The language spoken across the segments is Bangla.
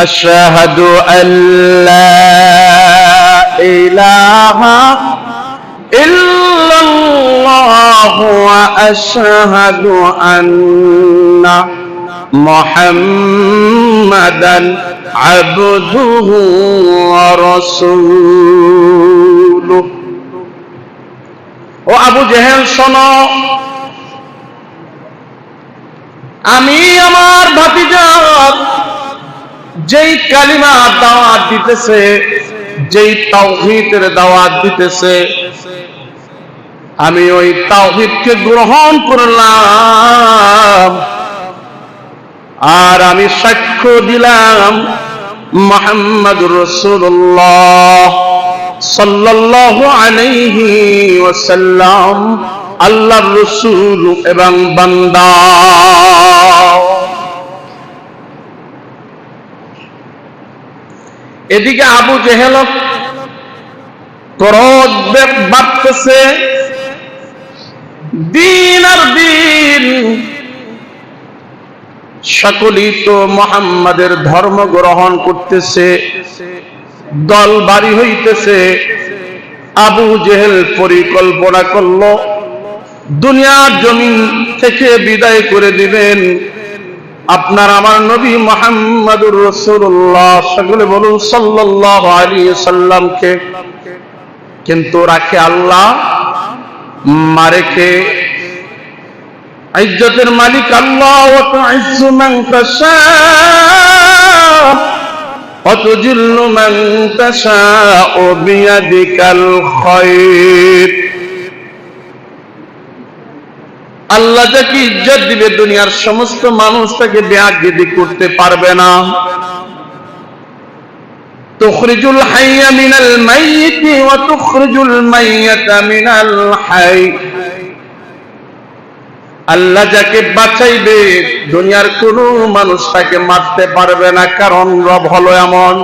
আশহাদু আল্লা ইলাহা ইল্লাল্লাহ ওয়া আশহাদু আন্না মুহাম্মাদান আবদুহু ওয়া রাসূলুহু। ও আবু জেহেল শোনো, আমি আমার ভাতিজা যেই কালিমা দাওয়াত দিতেছে, যেই তাওহীদের দাওয়াত দিতেছে, আমি ওই তাওহীদকে গ্রহণ করলাম। আর আমি সাক্ষ্য দিলাম মুহাম্মাদুর রাসূলুল্লাহ সাল্লাল্লাহু আলাইহি ওয়াসাল্লাম আল্লাহর রাসূল এবং বান্দা। এদিকে আবু জেহেল ক্রোধ বাড়তেছে, দিন আর দিন সকলেই তো মুহাম্মাদের ধর্ম গ্রহণ করতেছে, দল বাড়ি হইতেছে। আবু জেহেল পরিকল্পনা করলো দুনিয়ার জমিন থেকে বিদায় করে দিবেন আপনার আমার নবী মুহাম্মাদুর রাসূলুল্লাহ, সকলে বলুন সাল্লাল্লাহু আলাইহি সাল্লামকে। কিন্তু রাখে আল্লাহ, মারে কে? ইজ্জতের মালিক আল্লাহ। ওয়া তুইজ্জু মান তাশা ওয়া তুযিল্লু মান তাশা বিয়াদিকাল খায়র। আল্লাহ যাকে ইজ্জত দিবে দুনিয়ার সমস্ত মানুষ তাকে বেয়াদবি করতে পারবে না। তুখরিজুল হাইয়া মিনাল মাইয়িত ওয়া তুখরিজুল মাইয়াতা মিনাল হাই। আল্লাহ যাকে বাঁচাইবে দুনিয়ার কোন মানুষ তাকে মারতে পারবে না, কারণ রব হলো এমন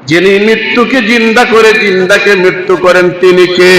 যিনি মৃত্যুকে জিন্দা করে জিন্দাকে মৃত্যু করেন। তিনি কে?